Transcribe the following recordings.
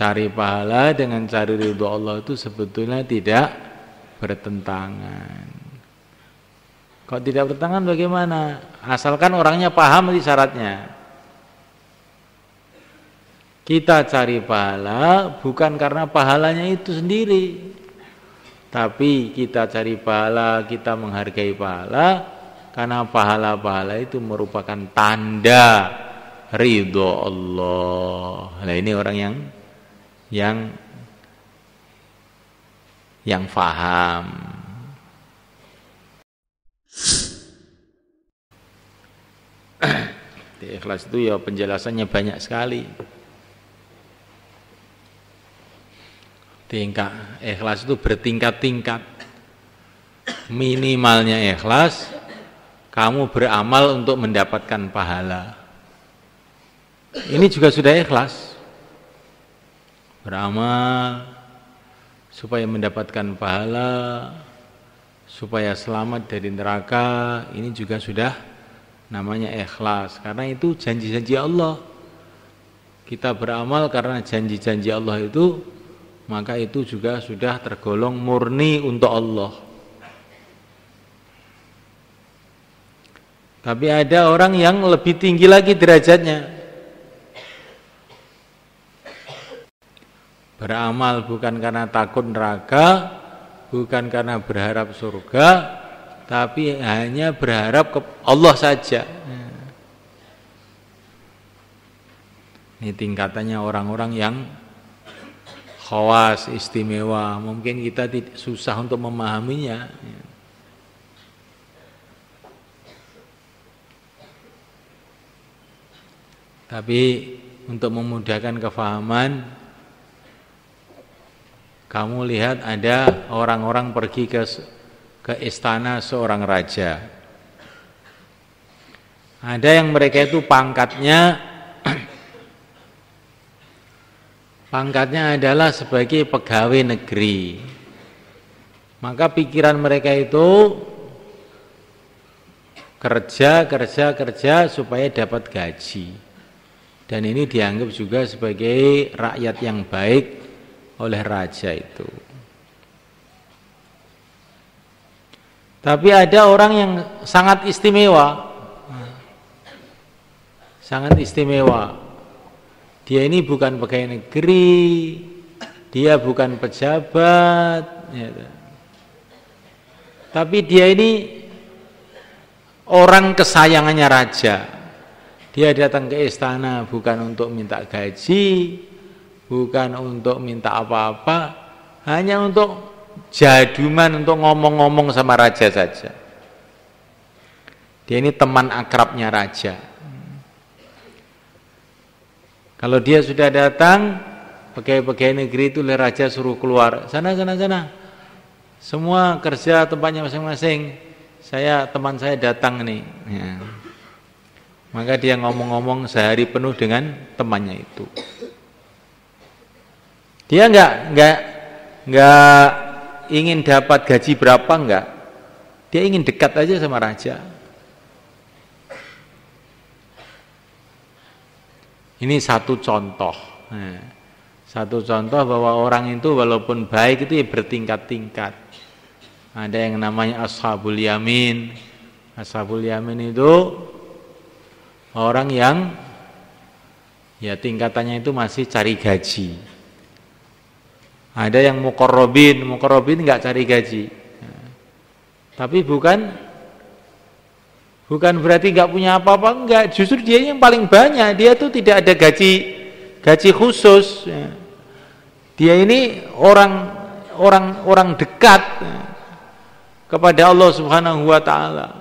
Cari pahala dengan cari ridho Allah itu sebetulnya tidak bertentangan. Kalau tidak bertentangan bagaimana? Asalkan orangnya paham itu syaratnya. Kita cari pahala bukan karena pahalanya itu sendiri, tapi kita cari pahala, kita menghargai pahala karena pahala-pahala itu merupakan tanda ridho Allah. Nah ini orang yang faham. Di ikhlas itu ya penjelasannya banyak sekali. Tingkat ikhlas itu bertingkat-tingkat. Minimalnya ikhlas, kamu beramal untuk mendapatkan pahala. Ini juga sudah ikhlas. Beramal supaya mendapatkan pahala, supaya selamat dari neraka, ini juga sudah namanya ikhlas. Karena itu janji-janji Allah. Kita beramal karena janji-janji Allah itu, maka itu juga sudah tergolong murni untuk Allah. Tapi ada orang yang lebih tinggi lagi derajatnya. Beramal bukan karena takut neraka, bukan karena berharap surga, tapi hanya berharap ke Allah saja. Ini tingkatannya orang-orang yang khawas, istimewa. Mungkin kita susah untuk memahaminya. Tapi untuk memudahkan kefahaman, kamu lihat ada orang-orang pergi ke istana seorang raja. Ada yang mereka itu pangkatnya adalah sebagai pegawai negeri. Maka pikiran mereka itu kerja supaya dapat gaji. Dan ini dianggap juga sebagai rakyat yang baik oleh raja itu. Tapi ada orang yang sangat istimewa. Sangat istimewa. Dia ini bukan pegawai negeri, dia bukan pejabat, ya. Tapi dia ini orang kesayangannya raja. Dia datang ke istana bukan untuk minta gaji, bukan untuk minta apa-apa, hanya untuk jaduman, untuk ngomong-ngomong sama raja saja. Dia ini teman akrabnya raja. Kalau dia sudah datang, pegawai-pegawai negeri itu oleh raja suruh keluar. Sana. Semua kerja tempatnya masing-masing. Teman saya datang nih. Ya. Maka dia ngomong-ngomong sehari penuh dengan temannya itu. Dia enggak ingin dapat gaji berapa, enggak. Dia ingin dekat aja sama raja. Ini satu contoh. Satu contoh bahwa orang itu walaupun baik itu ya bertingkat-tingkat. Ada yang namanya ashabul yamin. Ashabul yamin itu orang yang ya tingkatannya itu masih cari gaji. Ada yang muqarrabin enggak cari gaji. Tapi bukan berarti enggak punya apa-apa, enggak. Justru dia yang paling banyak. Dia tuh tidak ada gaji khusus. Dia ini orang dekat kepada Allah Subhanahu wa taala.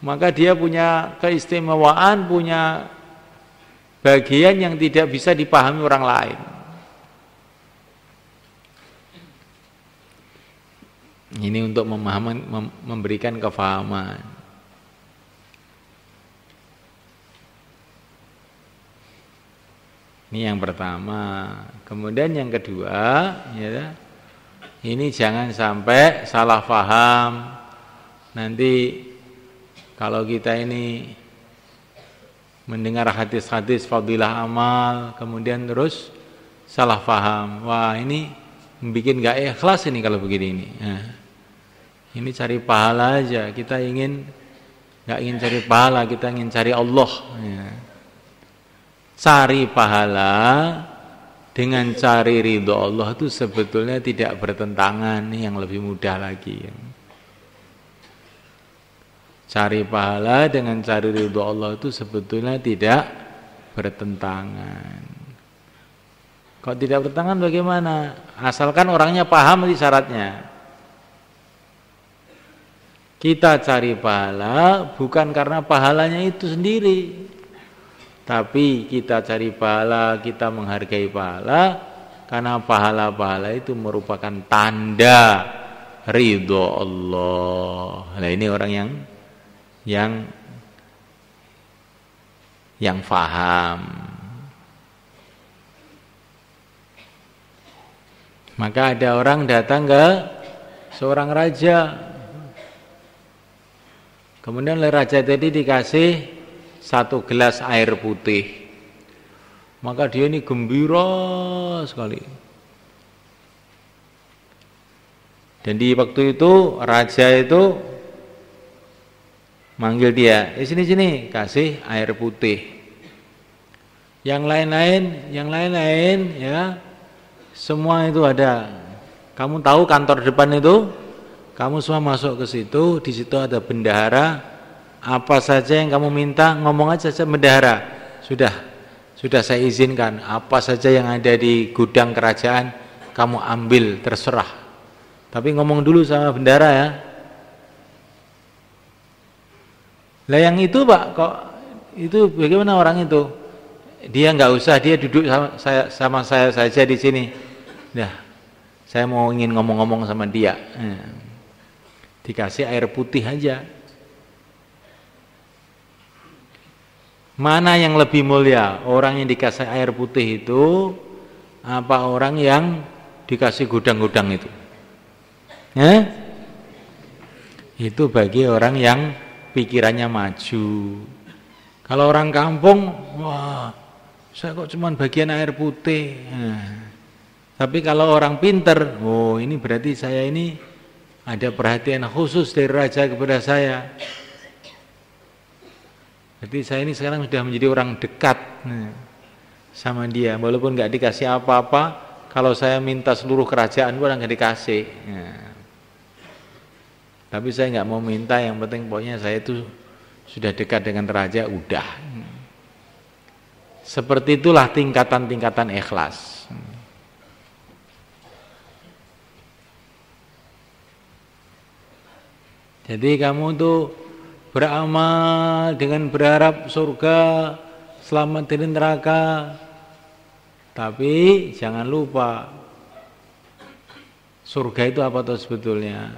Maka dia punya keistimewaan, punya bagian yang tidak bisa dipahami orang lain. Ini untuk memberikan kefahaman. Ini yang pertama. Kemudian yang kedua, ya, ini jangan sampai salah paham. Nanti kalau kita ini mendengar hadis-hadis fadilah amal, kemudian terus salah paham. Wah, ini bikin gak ikhlas ini kalau begini ini. Nah, ini cari pahala aja. Kita gak ingin cari pahala, kita ingin cari Allah. Ya. Cari pahala dengan cari ridho Allah itu sebetulnya tidak bertentangan. Yang lebih mudah lagi. Cari pahala dengan cari ridho Allah itu sebetulnya tidak bertentangan. Kok tidak bertentangan bagaimana? Asalkan orangnya paham di syaratnya. Kita cari pahala bukan karena pahalanya itu sendiri. Tapi kita cari pahala, kita menghargai pahala karena pahala-pahala itu merupakan tanda ridho Allah. Nah, ini orang yang faham. Maka ada orang datang ke seorang raja. Kemudian oleh raja tadi dikasih 1 gelas air putih. Maka dia ini gembira sekali. Dan di waktu itu raja itu manggil dia, sini kasih air putih. Yang lain-lain ya, semua itu ada. Kamu tahu kantor depan itu? Kamu semua masuk ke situ, di situ ada bendahara. Apa saja yang kamu minta, ngomong aja bendahara. Sudah saya izinkan. Apa saja yang ada di gudang kerajaan, kamu ambil, terserah. Tapi ngomong dulu sama bendahara ya. Lah yang itu Pak, kok itu bagaimana orang itu? Dia nggak usah, dia duduk sama saya saja di sini. Nah, saya ingin ngomong-ngomong sama dia. Dikasih air putih aja. Mana yang lebih mulia? Orang yang dikasih air putih itu apa orang yang dikasih gudang-gudang itu? Itu bagi orang yang pikirannya maju. Kalau orang kampung, wah, saya kok cuma bagian air putih. Tapi kalau orang pinter, oh ini berarti saya ini ada perhatian khusus dari raja kepada saya. Jadi saya ini sekarang sudah menjadi orang dekat sama dia. Walaupun nggak dikasih apa-apa, kalau saya minta seluruh kerajaan pun nggak dikasih. Tapi saya nggak mau minta, yang penting pokoknya saya itu sudah dekat dengan raja, udah. Seperti itulah tingkatan-tingkatan ikhlas. Jadi kamu tuh beramal dengan berharap surga, selamat dari neraka. Tapi jangan lupa, surga itu apa tuh sebetulnya?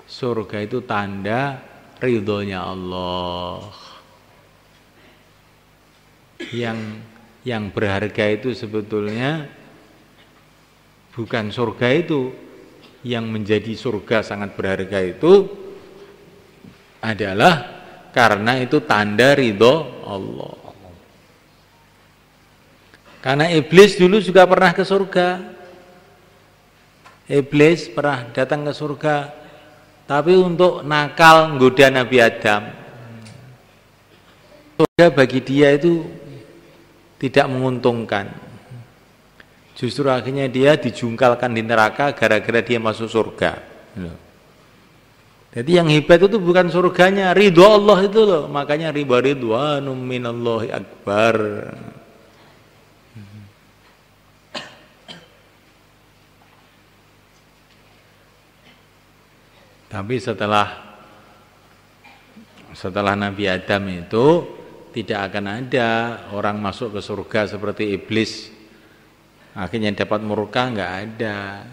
Surga itu tanda ridhonya Allah. Yang berharga itu sebetulnya bukan surga itu. Yang menjadi surga sangat berharga itu adalah karena itu tanda ridho Allah. Karena iblis dulu juga pernah ke surga. Iblis pernah datang ke surga, tapi untuk nakal menggoda Nabi Adam. Surga bagi dia itu tidak menguntungkan. Justru akhirnya dia dijungkalkan di neraka gara-gara dia masuk surga. Jadi yang hebat itu bukan surganya, ridho Allah itu loh. Makanya ridwanum minallahi akbar. Tapi setelah Nabi Adam itu tidak akan ada orang masuk ke surga seperti iblis. Akhirnya dapat murka, enggak ada.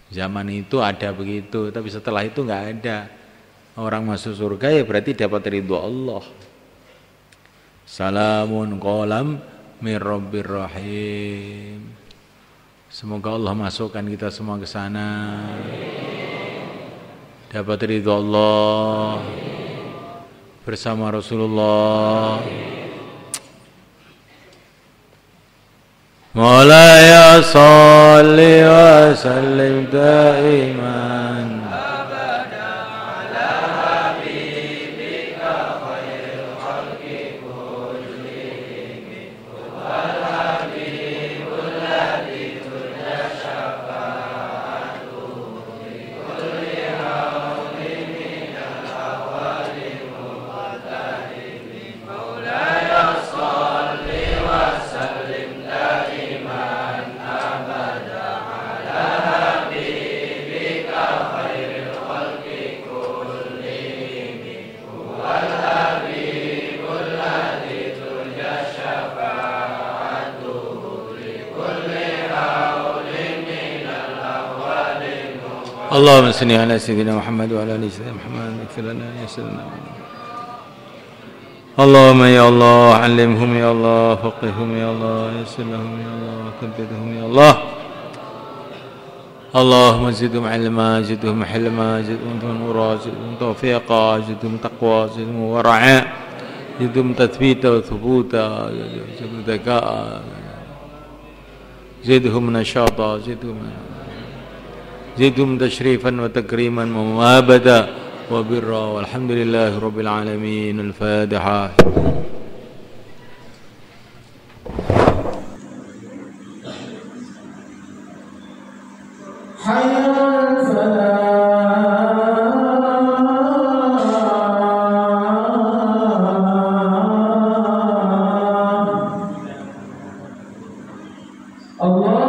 Zaman itu ada begitu, tapi setelah itu enggak ada. Orang masuk surga ya berarti dapat ridho Allah. Salamun qalam min Rabbir Rahim. Semoga Allah masukkan kita semua ke sana. Dapat ridho Allah bersama Rasulullah. Maulaya salli wa sallim daiman abada ala habibika khairil khalqi kullihim wal habibul ladzi turja syafa'atuhu li kulli hawlin minal awwali muqaddari maulaya salli wa sallim daiman abada ala habibika khairil khalqi kullihim wal habibul ladzi turja syafa'atuhu li kulli hawlin minal awwali Allahumma salli ala sayyidina Muhammad wa ala ali sayyidina Muhammad ighfir lana ya sayyidina اللهم يا الله علمهم يا الله فقههم يا الله يسر لهم يا الله ثبتهم يا الله اللهم زدهم علما زدهم حلما زدهم نورا زدهم توفيقا زدهم تقوى زدهم ورعا زدهم تثبيتا وثبوتا زدهم ذكاء زدهم نشاطا زدهم تشريفا وتكريما وموابدا وبرا والحمد لله رب العالمين. الفاتحة. حي على الفلاح. الله